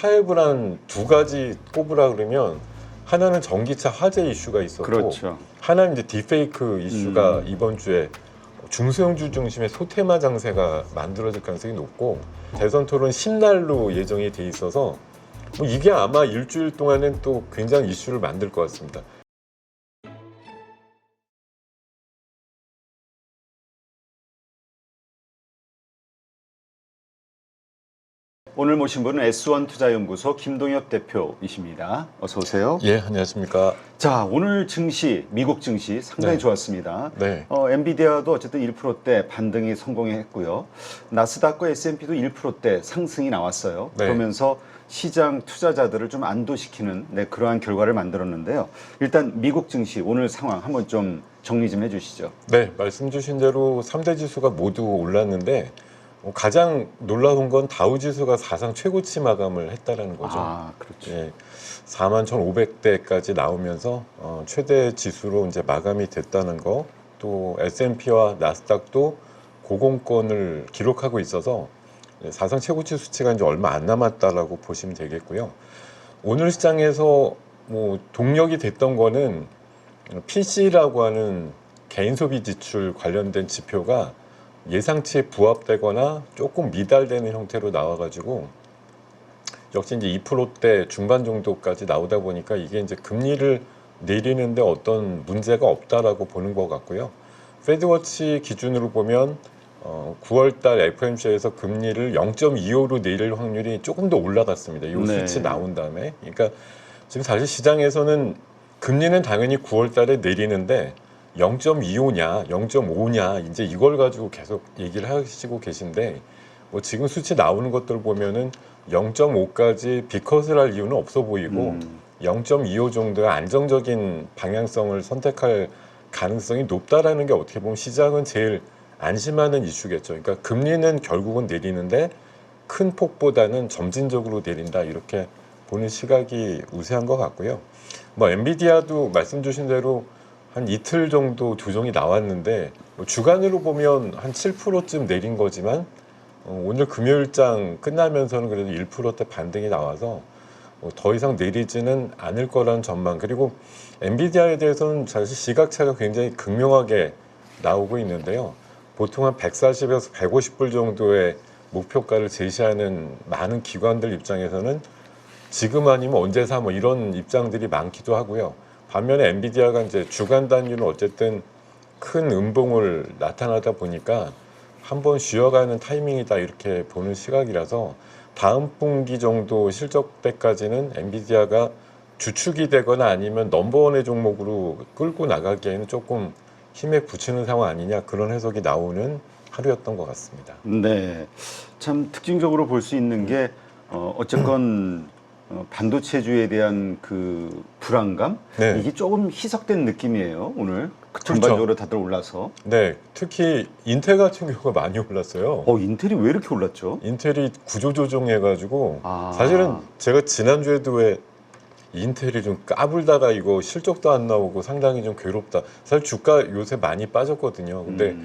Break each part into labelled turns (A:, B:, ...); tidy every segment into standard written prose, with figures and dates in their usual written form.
A: 타협을 한 두 가지 꼽으라 그러면 하나는 전기차 화재 이슈가 있었고
B: 그렇죠.
A: 하나는 이제 딥페이크 이슈가 이번 주에 중소형주 중심의 소테마 장세가 만들어질 가능성이 높고 대선 토론 10날로 예정이 돼 있어서 뭐 이게 아마 일주일 동안은 또 굉장히 이슈를 만들 것 같습니다.
B: 오늘 모신 분은 S1 투자연구소 김동엽 대표이십니다. 어서 오세요.
A: 예, 안녕하십니까.
B: 자, 오늘 증시, 미국 증시 상당히
A: 네.
B: 좋았습니다.
A: 네.
B: 엔비디아도 어쨌든 1%대 반등이 성공했고요. 나스닥과 S&P도 1%대 상승이 나왔어요.
A: 네.
B: 그러면서 시장 투자자들을 좀 안도시키는 그러한 결과를 만들었는데요. 일단 미국 증시 오늘 상황 한번 좀 정리 좀 해주시죠.
A: 네, 말씀 주신 대로 3대 지수가 모두 올랐는데 가장 놀라운 건 다우 지수가 사상 최고치 마감을 했다라는 거죠.
B: 아, 그렇죠.
A: 예, 41,500대까지 나오면서 최대 지수로 이제 마감이 됐다는 거, 또 S&P와 나스닥도 고공권을 기록하고 있어서 사상 최고치 수치가 이제 얼마 안 남았다라고 보시면 되겠고요. 오늘 시장에서 뭐 동력이 됐던 거는 PC라고 하는 개인 소비 지출 관련된 지표가 예상치에 부합되거나 조금 미달되는 형태로 나와가지고 역시 이제 2%대 중반 정도까지 나오다 보니까 이게 이제 금리를 내리는데 어떤 문제가 없다라고 보는 것 같고요. 페드워치 기준으로 보면 9월달 FOMC에서 금리를 0.25로 내릴 확률이 조금 더 올라갔습니다. 이
B: 네.
A: 수치 나온 다음에. 그러니까 지금 사실 시장에서는 금리는 당연히 9월달에 내리는데 0.25냐, 0.5냐 이제 이걸 가지고 계속 얘기를 하시고 계신데 뭐 지금 수치 나오는 것들 보면은 0.5까지 비컷을 할 이유는 없어 보이고 0.25 정도의 안정적인 방향성을 선택할 가능성이 높다라는 게 어떻게 보면 시장은 제일 안심하는 이슈겠죠. 그러니까 금리는 결국은 내리는데 큰 폭보다는 점진적으로 내린다 이렇게 보는 시각이 우세한 것 같고요. 뭐 엔비디아도 말씀 주신 대로 한 이틀 정도 조정이 나왔는데 주간으로 보면 한 7%쯤 내린 거지만 오늘 금요일장 끝나면서는 그래도 1%대 반등이 나와서 더 이상 내리지는 않을 거라는 전망. 그리고 엔비디아에 대해서는 사실 시각차가 굉장히 극명하게 나오고 있는데요. 보통 한 140에서 150불 정도의 목표가를 제시하는 많은 기관들 입장에서는 지금 아니면 언제 사 뭐 이런 입장들이 많기도 하고요. 반면에 엔비디아가 이제 주간 단위로 어쨌든 큰 음봉을 나타나다 보니까 한번 쉬어가는 타이밍이다 이렇게 보는 시각이라서 다음 분기 정도 실적 때까지는 엔비디아가 주축이 되거나 아니면 넘버원의 종목으로 끌고 나가기에는 조금 힘에 부치는 상황 아니냐 그런 해석이 나오는 하루였던 것 같습니다.
B: 네, 참 특징적으로 볼 수 있는 게 어쨌건 반도체주에 대한 그 불안감
A: 네.
B: 이게 조금 희석된 느낌이에요. 오늘
A: 그렇죠.
B: 전반적으로 다들 올라서.
A: 네, 특히 인텔 같은 경우가 많이 올랐어요.
B: 인텔이 왜 이렇게 올랐죠?
A: 인텔이 구조조정해가지고
B: 아.
A: 사실은 제가 지난주에도 왜 인텔이 좀 까불다가 이거 실적도 안 나오고 상당히 좀 괴롭다. 사실 주가 요새 많이 빠졌거든요. 근데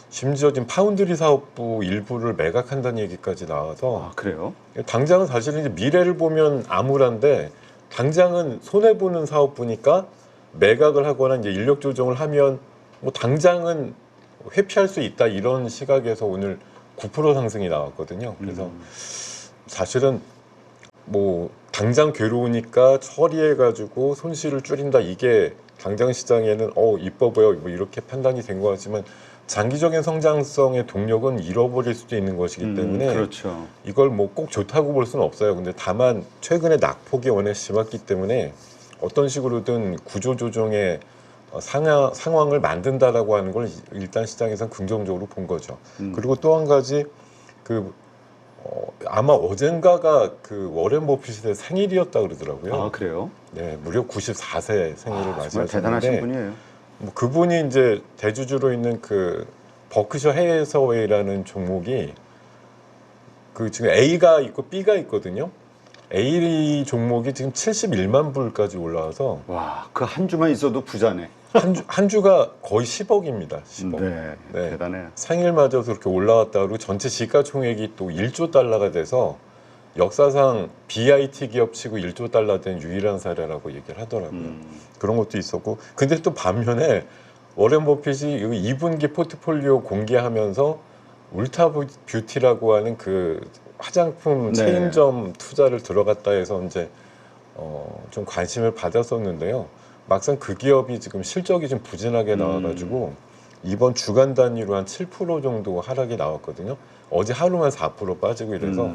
A: 심지어 지금 파운드리 사업부 일부를 매각한다는 얘기까지 나와서
B: 아, 그래요?
A: 당장은 사실은 이제 미래를 보면 암울한데 당장은 손해 보는 사업부니까 매각을 하거나 이제 인력 조정을 하면 뭐 당장은 회피할 수 있다 이런 시각에서 오늘 9% 상승이 나왔거든요. 그래서 사실은 뭐 당장 괴로우니까 처리해가지고 손실을 줄인다 이게 당장 시장에는 이뻐 보여 뭐 이렇게 판단이 된 것 같지만 장기적인 성장성의 동력은 잃어버릴 수도 있는 것이기 때문에
B: 그렇죠.
A: 이걸 뭐 꼭 좋다고 볼 수는 없어요. 근데 다만 최근에 낙폭이 워낙 심했기 때문에 어떤 식으로든 구조조정의 상황을 만든다라고 하는 걸 일단 시장에서는 긍정적으로 본 거죠. 그리고 또 한 가지 아마 어젠가가 그 워렌 버핏의 생일이었다 그러더라고요.
B: 아, 그래요?
A: 네, 무려 94세 생일을
B: 정말
A: 맞이하셨는데
B: 대단하신 분이에요.
A: 뭐 그분이 이제 대주주로 있는 그 버크셔 해서웨이라는 종목이 그 지금 A가 있고 B가 있거든요. A 종목이 지금 71만 불까지 올라와서
B: 와, 그 한 주만 있어도 부자네.
A: 한 주가 거의 10억입니다. 10억.
B: 네,
A: 네.
B: 대단해요.
A: 생일 맞아서 그렇게 올라왔다 그러고 전체 시가총액이 또 1조 달러가 돼서 역사상 BIT 기업치고 1조 달러 된 유일한 사례라고 얘기를 하더라고요. 그런 것도 있었고, 근데 또 반면에 워렌 버핏이 2분기 포트폴리오 공개하면서 울타 뷰티라고 하는 그 화장품
B: 네.
A: 체인점 투자를 들어갔다 해서 이제 좀 관심을 받았었는데요. 막상 그 기업이 지금 실적이 좀 부진하게 나와가지고 이번 주간 단위로 한 7% 정도 하락이 나왔거든요. 어제 하루만 4% 빠지고 이래서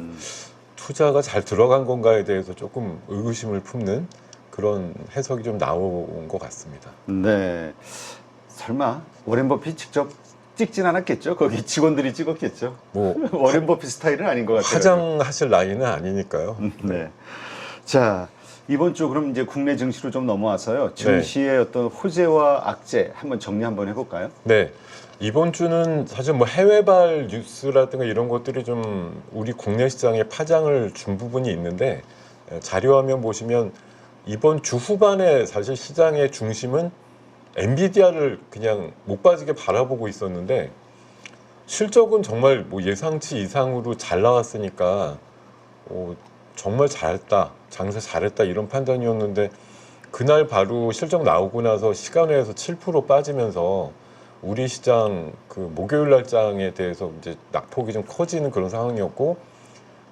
A: 투자가 잘 들어간 건가에 대해서 조금 의구심을 품는 그런 해석이 좀 나온 것 같습니다.
B: 네. 설마 워렌 버핏 직접 찍진 않았겠죠? 거기 직원들이 찍었겠죠?
A: 뭐
B: 워렌 버핏 스타일은 아닌 것 같아요.
A: 화장하실 나이는 아니니까요.
B: 네. 자, 이번 주 그럼 이제 국내 증시로 좀 넘어와서요. 증시의 어떤 호재와 악재 한번 정리 한번 해볼까요?
A: 네. 이번 주는 사실 뭐 해외발 뉴스라든가 이런 것들이 좀 우리 국내 시장에 파장을 준 부분이 있는데, 자료화면 보시면 이번 주 후반에 사실 시장의 중심은 엔비디아를 그냥 못 빠지게 바라보고 있었는데, 실적은 정말 뭐 예상치 이상으로 잘 나왔으니까 정말 잘했다, 장사 잘했다 이런 판단이었는데, 그날 바로 실적 나오고 나서 시간외에서 7% 빠지면서 우리 시장 그 목요일 날장에 대해서 이제 낙폭이 좀 커지는 그런 상황이었고,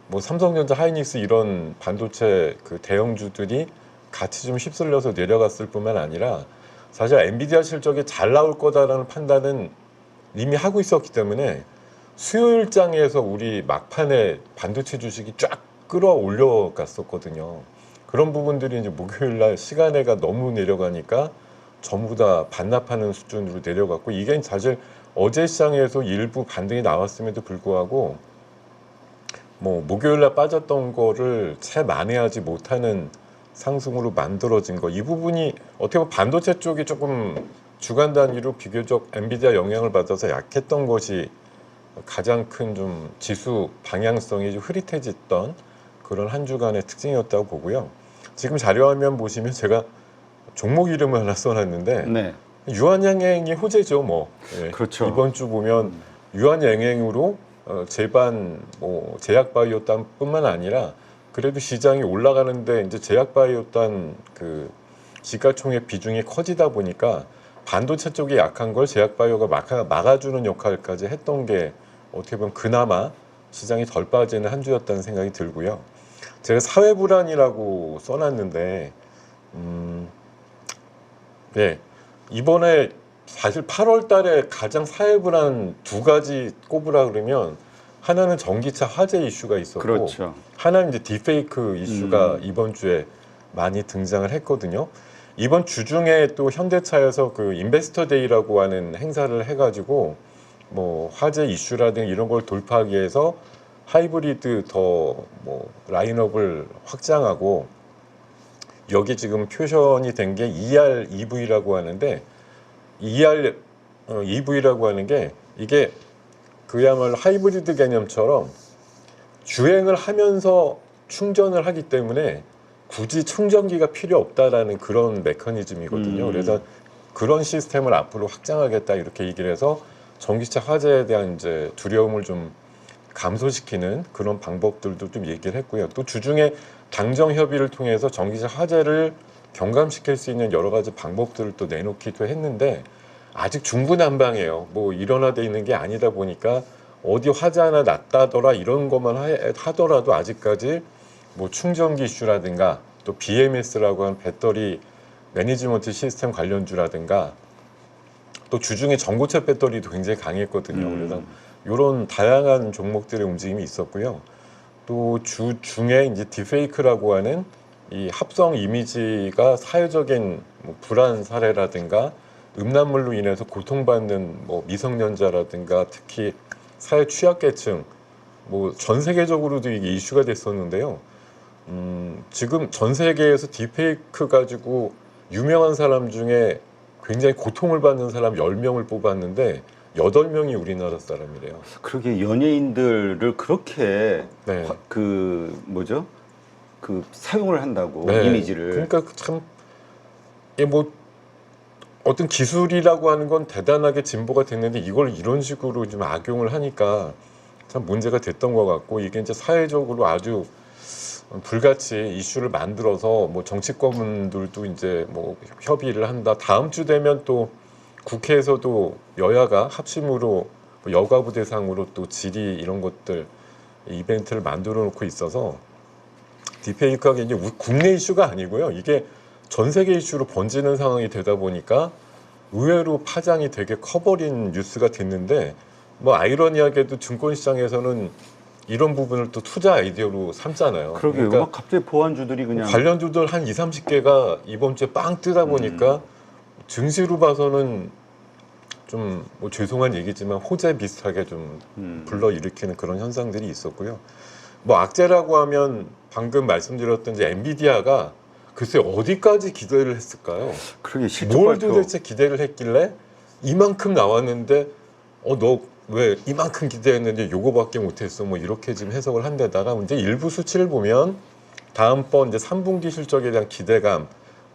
A: 뭐 삼성전자, 하이닉스 이런 반도체 그 대형주들이 같이 좀 휩쓸려서 내려갔을 뿐만 아니라 사실 엔비디아 실적이 잘 나올 거다라는 판단은 이미 하고 있었기 때문에 수요일장에서 우리 막판에 반도체 주식이 쫙 끌어올려 갔었거든요. 그런 부분들이 이제 목요일 날 시간에가 너무 내려가니까 전부 다 반납하는 수준으로 내려갔고, 이게 사실 어제 시장에서 일부 반등이 나왔음에도 불구하고 뭐 목요일 날 빠졌던 거를 채 만회하지 못하는 상승으로 만들어진 거, 이 부분이 어떻게 보면 반도체 쪽이 조금 주간 단위로 비교적 엔비디아 영향을 받아서 약했던 것이 가장 큰 좀 지수 방향성이 좀 흐릿해졌던 그런 한 주간의 특징이었다고 보고요. 지금 자료화면 보시면 제가 종목 이름을 하나 써놨는데,
B: 네.
A: 유한양행이 호재죠. 뭐
B: 그렇죠.
A: 이번 주 보면 유한양행으로 제반 뭐 제약바이오단뿐만 아니라 그래도 시장이 올라가는데 이제 제약바이오단 그 시가총액 비중이 커지다 보니까 반도체 쪽이 약한 걸 제약바이오가 막아주는 역할까지 했던 게 어떻게 보면 그나마 시장이 덜 빠지는 한 주였다는 생각이 들고요. 제가 사회 불안이라고 써놨는데, 네, 이번에 사실 8월 달에 가장 사회 불안 두 가지 꼽으라 그러면, 하나는 전기차 화재 이슈가 있었고,
B: 그렇죠.
A: 하나는 이제 딥페이크 이슈가 이번 주에 많이 등장을 했거든요. 이번 주 중에 또 현대차에서 그 인베스터 데이라고 하는 행사를 해가지고 뭐 화재 이슈라든가 이런 걸 돌파하기 위해서 하이브리드 더 뭐 라인업을 확장하고, 여기 지금 표현이 된 게 ER EV라고 하는데, ER EV라고 하는 게 이게 그야말로 하이브리드 개념처럼 주행을 하면서 충전을 하기 때문에 굳이 충전기가 필요 없다라는 그런 메커니즘이거든요. 그래서 그런 시스템을 앞으로 확장하겠다 이렇게 얘기를 해서 전기차 화재에 대한 이제 두려움을 좀 감소시키는 그런 방법들도 좀 얘기를 했고요. 또 주중에 당정 협의를 통해서 전기차 화재를 경감시킬 수 있는 여러 가지 방법들을 또 내놓기도 했는데, 아직 중구난방이에요. 뭐 일원화돼 있는 게 아니다 보니까 어디 화재 하나 났다더라 이런 것만 하더라도 아직까지 뭐 충전기 이슈라든가 또 BMS라고 하는 배터리 매니지먼트 시스템 관련주라든가 또 주중에 전고체 배터리도 굉장히 강했거든요. 그래서 이런 다양한 종목들의 움직임이 있었고요. 또 주 중에 이제 딥페이크라고 하는 이 합성 이미지가 사회적인 뭐 불안 사례라든가 음란물로 인해서 고통받는 뭐 미성년자라든가 특히 사회 취약계층 뭐 전 세계적으로도 이게 이슈가 됐었는데요. 지금 전 세계에서 딥페이크 가지고 유명한 사람 중에 굉장히 고통을 받는 사람 10명을 뽑았는데 8명이 우리나라 사람이래요.
B: 그러게 연예인들을 그렇게
A: 네.
B: 그 뭐죠? 그 사용을 한다고
A: 네.
B: 이미지를.
A: 그러니까 참 이게 뭐 어떤 기술이라고 하는 건 대단하게 진보가 됐는데 이걸 이런 식으로 좀 악용을 하니까 참 문제가 됐던 것 같고, 이게 이제 사회적으로 아주 불같이 이슈를 만들어서 뭐 정치권분들도 이제 뭐 협의를 한다. 다음 주 되면 또 국회에서도 여야가 합심으로 뭐 여가부 대상으로 또 질의 이런 것들 이벤트를 만들어 놓고 있어서 딥페이크가 이제 국내 이슈가 아니고요. 이게 전 세계 이슈로 번지는 상황이 되다 보니까 의외로 파장이 되게 커버린 뉴스가 됐는데 뭐 아이러니하게도 증권시장에서는 이런 부분을 또 투자 아이디어로 삼잖아요.
B: 그러게요. 막 갑자기 보안주들이 그냥
A: 관련주들 한 2, 30개가 이번 주에 빵 뜨다 보니까 증시로 봐서는 좀 뭐 죄송한 얘기지만 호재 비슷하게 좀 불러일으키는 그런 현상들이 있었고요. 뭐 악재라고 하면 방금 말씀드렸던 이제 엔비디아가 글쎄 어디까지 기대를 했을까요?
B: 그러게 실적
A: 뭘
B: 발표
A: 도대체 기대를 했길래 이만큼 나왔는데 너 왜 이만큼 기대했는데 요거밖에 못했어 뭐 이렇게 지금 해석을 한 데다가 이제 일부 수치를 보면 다음번 이제 3분기 실적에 대한 기대감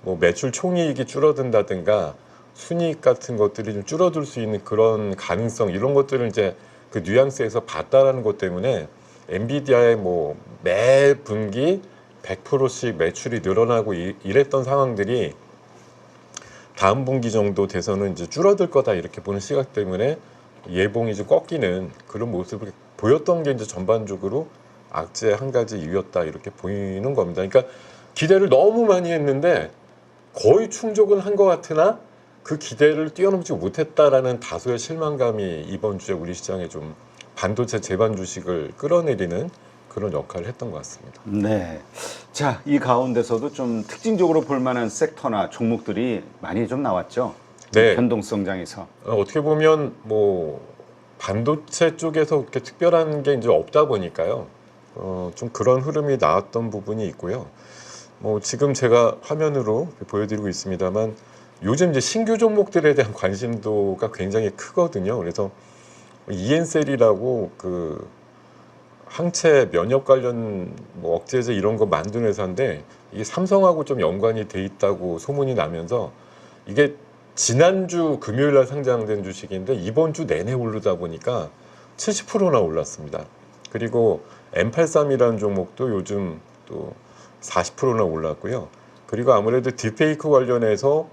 A: 뭐 매출 총이익이 줄어든다든가 순이익 같은 것들이 좀 줄어들 수 있는 그런 가능성 이런 것들을 이제 그 뉘앙스에서 봤다라는 것 때문에 엔비디아의 뭐 매 분기 100%씩 매출이 늘어나고 이랬던 상황들이 다음 분기 정도 돼서는 이제 줄어들 거다 이렇게 보는 시각 때문에 예봉이 좀 꺾이는 그런 모습을 보였던 게 이제 전반적으로 악재 한 가지 이유였다 이렇게 보이는 겁니다. 그러니까 기대를 너무 많이 했는데 거의 충족은 한 것 같으나 그 기대를 뛰어넘지 못했다라는 다소의 실망감이 이번 주에 우리 시장에 좀 반도체 재반 주식을 끌어내리는 그런 역할을 했던 것 같습니다.
B: 네. 자, 이 가운데서도 좀 특징적으로 볼 만한 섹터나 종목들이 많이 좀 나왔죠.
A: 네.
B: 변동성장에서.
A: 어떻게 보면 뭐 반도체 쪽에서 그렇게 특별한 게 이제 없다 보니까요. 좀 그런 흐름이 나왔던 부분이 있고요. 뭐 지금 제가 화면으로 보여드리고 있습니다만 요즘 이제 신규 종목들에 대한 관심도가 굉장히 크거든요. 그래서 ENCell이라고 그 항체 면역 관련 뭐 억제제 이런 거 만드는 회사인데 이게 삼성하고 좀 연관이 돼 있다고 소문이 나면서 이게 지난주 금요일 날 상장된 주식인데 이번 주 내내 오르다 보니까 70%나 올랐습니다. 그리고 M83이라는 종목도 요즘 또 40%나 올랐고요. 그리고 아무래도 딥페이크 관련해서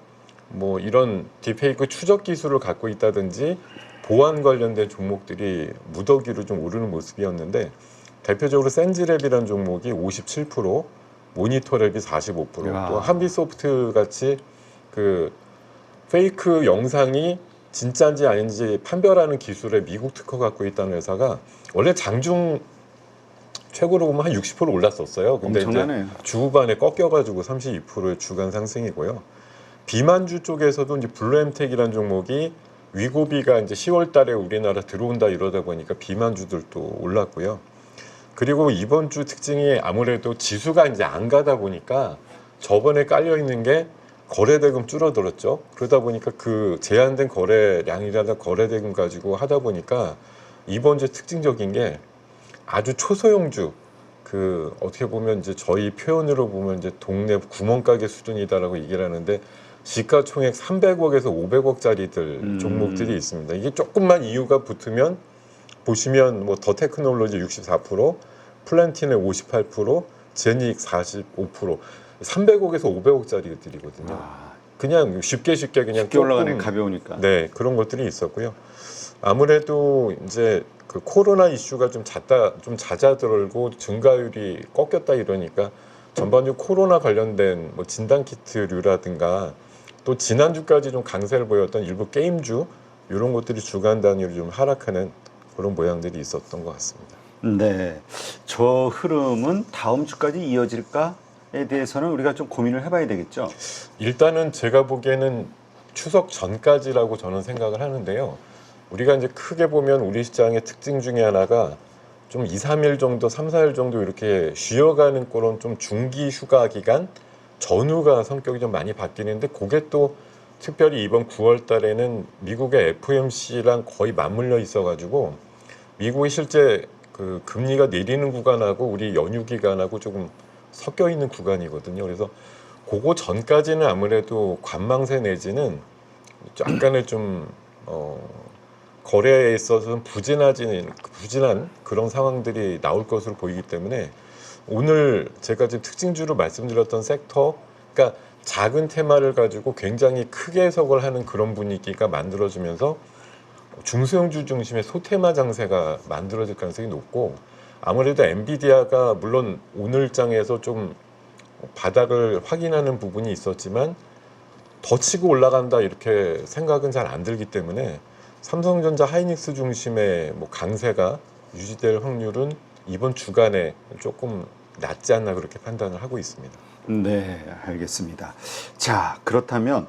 A: 뭐 이런 딥페이크 추적 기술을 갖고 있다든지 보안 관련된 종목들이 무더기로 좀 오르는 모습이었는데 대표적으로 센즈랩이라는 종목이 57%, 모니터랩이 45%,
B: 야.
A: 또 한비소프트 같이 그 페이크 영상이 진짜인지 아닌지 판별하는 기술에 미국 특허 갖고 있다는 회사가 원래 장중 최고로 보면 한 60% 올랐었어요. 근데
B: 엄청나네요.
A: 이제 주 후반에 꺾여가지고 32%의 주간 상승이고요. 비만주 쪽에서도 이제 블루엠텍이라는 종목이 위고비가 이제 10월달에 우리나라 들어온다 이러다 보니까 비만주들도 올랐고요. 그리고 이번 주 특징이 아무래도 지수가 이제 안 가다 보니까 저번에 깔려 있는 게 거래대금 줄어들었죠. 그러다 보니까 그 제한된 거래량이라든가 거래대금 가지고 하다 보니까 이번 주 특징적인 게 아주 초소형주 그 어떻게 보면 이제 저희 표현으로 보면 이제 동네 구멍가게 수준이다라고 얘기를 하는데 시가총액 300억에서 500억짜리들 종목들이 있습니다. 이게 조금만 이유가 붙으면 보시면 뭐 더 테크놀로지 64%, 플랜틴의 58%, 제닉 45%, 300억에서 500억짜리들이거든요. 그냥 쉽게 그냥
B: 쉽게 올라가네 가벼우니까.
A: 네, 그런 것들이 있었고요. 아무래도 이제 그 코로나 이슈가 좀 잦아들고 증가율이 꺾였다 이러니까 전반적으로 코로나 관련된 뭐 진단키트류라든가 또 지난주까지 좀 강세를 보였던 일부 게임주 이런 것들이 주간 단위로 좀 하락하는 그런 모양들이 있었던 것 같습니다.
B: 네. 저 흐름은 다음 주까지 이어질까에 대해서는 우리가 좀 고민을 해봐야 되겠죠.
A: 일단은 제가 보기에는 추석 전까지라고 저는 생각을 하는데요. 우리가 이제 크게 보면 우리 시장의 특징 중에 하나가 좀 2, 3일 정도, 3, 4일 정도 이렇게 쉬어가는 그런 좀 중기 휴가 기간 전후가 성격이 좀 많이 바뀌는데 그게 또 특별히 이번 9월 달에는 미국의 FOMC랑 거의 맞물려 있어가지고 미국이 실제 그 금리가 내리는 구간하고 우리 연휴 기간하고 조금 섞여 있는 구간이거든요. 그래서 그거 전까지는 아무래도 관망세 내지는 약간의 좀 거래에 있어서는 부진한 그런 상황들이 나올 것으로 보이기 때문에 오늘 제가 지금 특징주로 말씀드렸던 섹터, 그러니까 작은 테마를 가지고 굉장히 크게 해석을 하는 그런 분위기가 만들어지면서 중소형주 중심의 소테마 장세가 만들어질 가능성이 높고, 아무래도 엔비디아가 물론 오늘 장에서 좀 바닥을 확인하는 부분이 있었지만 더 치고 올라간다 이렇게 생각은 잘 안 들기 때문에 삼성전자, 하이닉스 중심의 뭐 강세가 유지될 확률은 이번 주간에 조금 낮지 않나 그렇게 판단을 하고 있습니다.
B: 네, 알겠습니다. 자, 그렇다면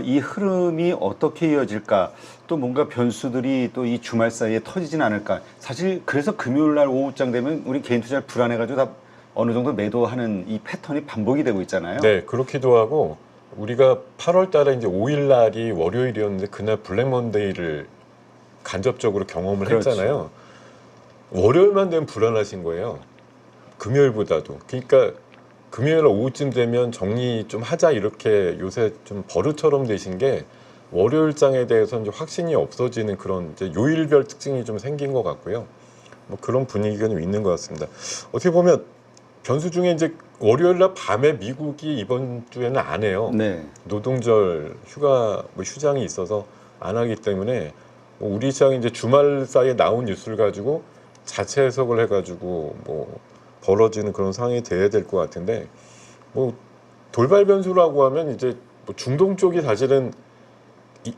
B: 이 흐름이 어떻게 이어질까? 또 뭔가 변수들이 또 이 주말 사이에 터지진 않을까? 사실 그래서 금요일 날 오후장 되면 우리 개인 투자를 불안해가지고 다 어느 정도 매도하는 이 패턴이 반복이 되고 있잖아요.
A: 네, 그렇기도 하고 우리가 8월 달에 이제 5일 날이 월요일이었는데 그날 블랙 먼데이를 간접적으로 경험을
B: 그렇죠.
A: 했잖아요. 월요일만 되면 불안하신 거예요. 금요일보다도. 그러니까 금요일 오후쯤 되면 정리 좀 하자 이렇게 요새 좀 버릇처럼 되신 게 월요일장에 대해서 이제 확신이 없어지는 그런 이제 요일별 특징이 좀 생긴 것 같고요. 뭐 그런 분위기가 좀 있는 것 같습니다. 어떻게 보면 변수 중에 이제 월요일날 밤에 미국이 이번 주에는 안 해요.
B: 네.
A: 노동절 휴가 뭐 휴장이 있어서 안 하기 때문에 뭐 우리 시장이 이제 주말 사이에 나온 뉴스를 가지고 자체 해석을 해가지고 뭐 벌어지는 그런 상황이 돼야 될 것 같은데, 뭐 돌발 변수라고 하면 이제 뭐 중동 쪽이 사실은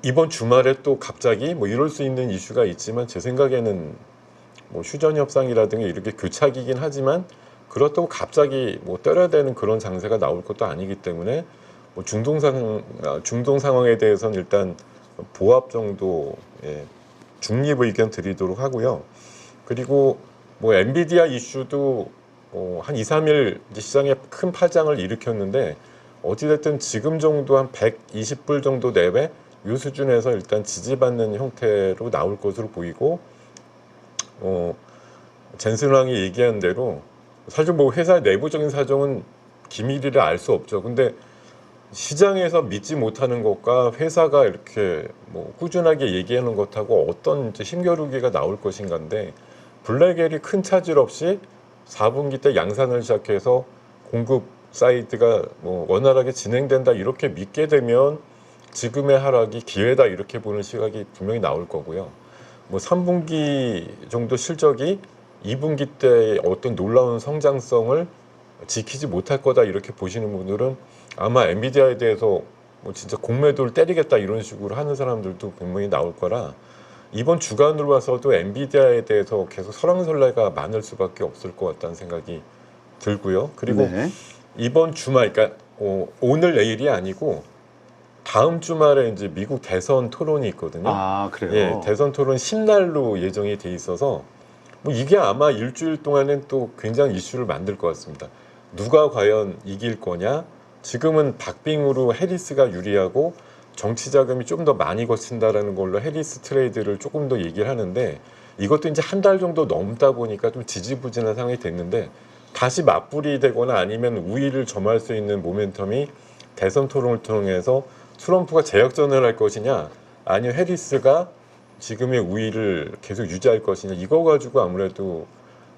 A: 이번 주말에 또 갑자기 뭐 이럴 수 있는 이슈가 있지만 제 생각에는 뭐 휴전 협상이라든가 이렇게 교착이긴 하지만 그렇다고 갑자기 뭐 때려야 되는 그런 장세가 나올 것도 아니기 때문에 뭐 중동 상황에 대해서는 일단 보합 정도 중립 의견 드리도록 하고요. 그리고 뭐 엔비디아 이슈도 한 2, 3일 이제 시장에 큰 파장을 일으켰는데 어찌됐든 지금 정도 한 120불 정도 내외 이 수준에서 일단 지지받는 형태로 나올 것으로 보이고, 젠슨 왕이 얘기한 대로 사실 뭐 회사 내부적인 사정은 기밀이라 알 수 없죠. 근데 시장에서 믿지 못하는 것과 회사가 이렇게 뭐 꾸준하게 얘기하는 것하고 어떤 이제 힘겨루기가 나올 것인가인데, 블랙엘이 큰 차질 없이 4분기 때 양산을 시작해서 공급 사이드가 뭐 원활하게 진행된다 이렇게 믿게 되면 지금의 하락이 기회다 이렇게 보는 시각이 분명히 나올 거고요. 뭐 3분기 정도 실적이 2분기 때 어떤 놀라운 성장성을 지키지 못할 거다 이렇게 보시는 분들은 아마 엔비디아에 대해서 뭐 진짜 공매도를 때리겠다 이런 식으로 하는 사람들도 분명히 나올 거라, 이번 주간으로 봐서도 엔비디아에 대해서 계속 설왕설래가 많을 수밖에 없을 것 같다는 생각이 들고요. 그리고
B: 네.
A: 이번 주말, 그러니까 오늘 내일이 아니고 다음 주말에 이제 미국 대선 토론이 있거든요.
B: 아, 그래요?
A: 예, 대선 토론 10날로 예정이 돼 있어서 뭐 이게 아마 일주일 동안은 또 굉장히 이슈를 만들 것 같습니다. 누가 과연 이길 거냐? 지금은 박빙으로 해리스가 유리하고 정치 자금이 좀 더 많이 거친다라는 걸로 해리스 트레이드를 조금 더 얘기를 하는데, 이것도 이제 한 달 정도 넘다 보니까 좀 지지부진한 상황이 됐는데 다시 맞불이 되거나 아니면 우위를 점할 수 있는 모멘텀이 대선 토론을 통해서 트럼프가 재역전을 할 것이냐 아니면 해리스가 지금의 우위를 계속 유지할 것이냐, 이거 가지고 아무래도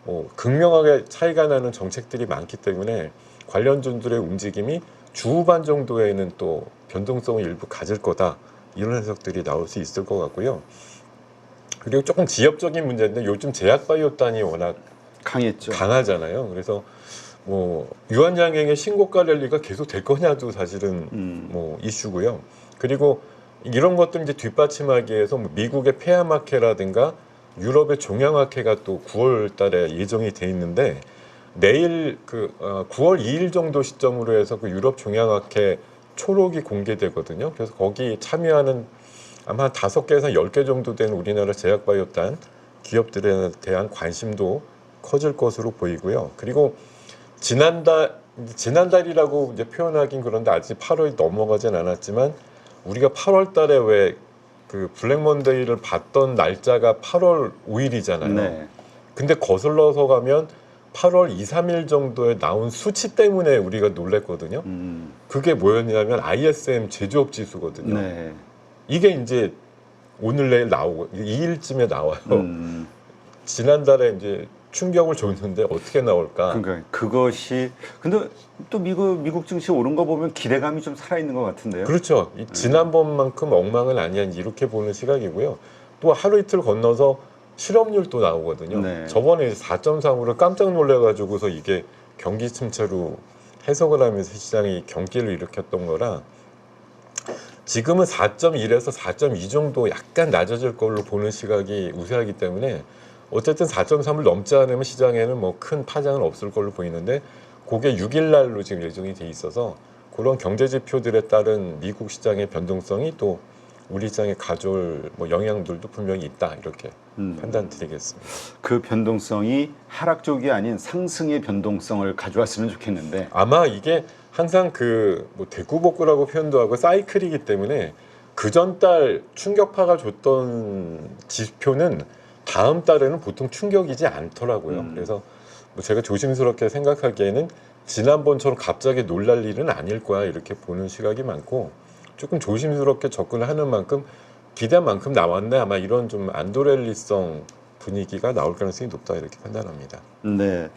A: 뭐 극명하게 차이가 나는 정책들이 많기 때문에 관련주들의 움직임이 주 후반 정도에는 또 변동성을 일부 가질 거다 이런 해석들이 나올 수 있을 것 같고요. 그리고 조금 지역적인 문제인데 요즘 제약바이오단이 워낙
B: 강했죠.
A: 강하잖아요. 그래서 뭐 유한양행의 신고가 랠리가 계속 될 거냐도 사실은 뭐 이슈고요. 그리고 이런 것들 이제 뒷받침하기 위해서 뭐 미국의 폐암학회라든가 유럽의 종양학회가 또 9월 달에 예정이 돼 있는데, 내일 9월 2일 정도 시점으로 해서 그 유럽 종양학회 초록이 공개되거든요. 그래서 거기 참여하는 아마 한 5개에서 10개 정도 되는 우리나라 제약바이오단 기업들에 대한 관심도 커질 것으로 보이고요. 그리고 지난달이라고 이제 표현하긴 그런데 아직 8월이 넘어가진 않았지만 우리가 8월 달에 왜 그 블랙 먼데이를 봤던 날짜가 8월 5일이잖아요.
B: 네.
A: 근데 거슬러서 가면 8월 2, 3일 정도에 나온 수치 때문에 우리가 놀랬거든요. 그게 뭐였냐면 ISM 제조업 지수거든요.
B: 네.
A: 이게 이제 오늘 내일 나오고 2일쯤에 나와요. 지난달에 이제 충격을 줬는데 어떻게 나올까?
B: 그러니까 그것이 근데 또 미국 증시 오른 거 보면 기대감이 좀 살아 있는 것 같은데요.
A: 그렇죠. 이 지난번만큼 엉망은 아니야 이렇게 보는 시각이고요. 또 하루 이틀 건너서 실업률도 나오거든요.
B: 네.
A: 저번에 4.3으로 깜짝 놀래가지고서 이게 경기 침체로 해석을 하면서 시장이 경기를 일으켰던 거라 지금은 4.1에서 4.2 정도 약간 낮아질 걸로 보는 시각이 우세하기 때문에 어쨌든 4.3을 넘지 않으면 시장에는 뭐 큰 파장은 없을 걸로 보이는데 그게 6일 날로 지금 예정이 돼 있어서 그런 경제 지표들에 따른 미국 시장의 변동성이 또 우리 시장에 가져올 뭐 영향들도 분명히 있다 이렇게 판단드리겠습니다.
B: 그 변동성이 하락 쪽이 아닌 상승의 변동성을 가져왔으면 좋겠는데.
A: 아마 이게 항상 그 뭐 대구복구라고 표현도 하고 사이클이기 때문에 그 전달 충격파가 줬던 지표는 다음 달에는 보통 충격이지 않더라고요. 그래서 뭐 제가 조심스럽게 생각하기에는 지난번처럼 갑자기 놀랄 일은 아닐 거야 이렇게 보는 시각이 많고 조금 조심스럽게 접근하는 만큼 기대한 만큼 나왔네 아마 이런 좀 안도렐리성 분위기가 나올 가능성이 높다 이렇게 판단합니다.
B: 네.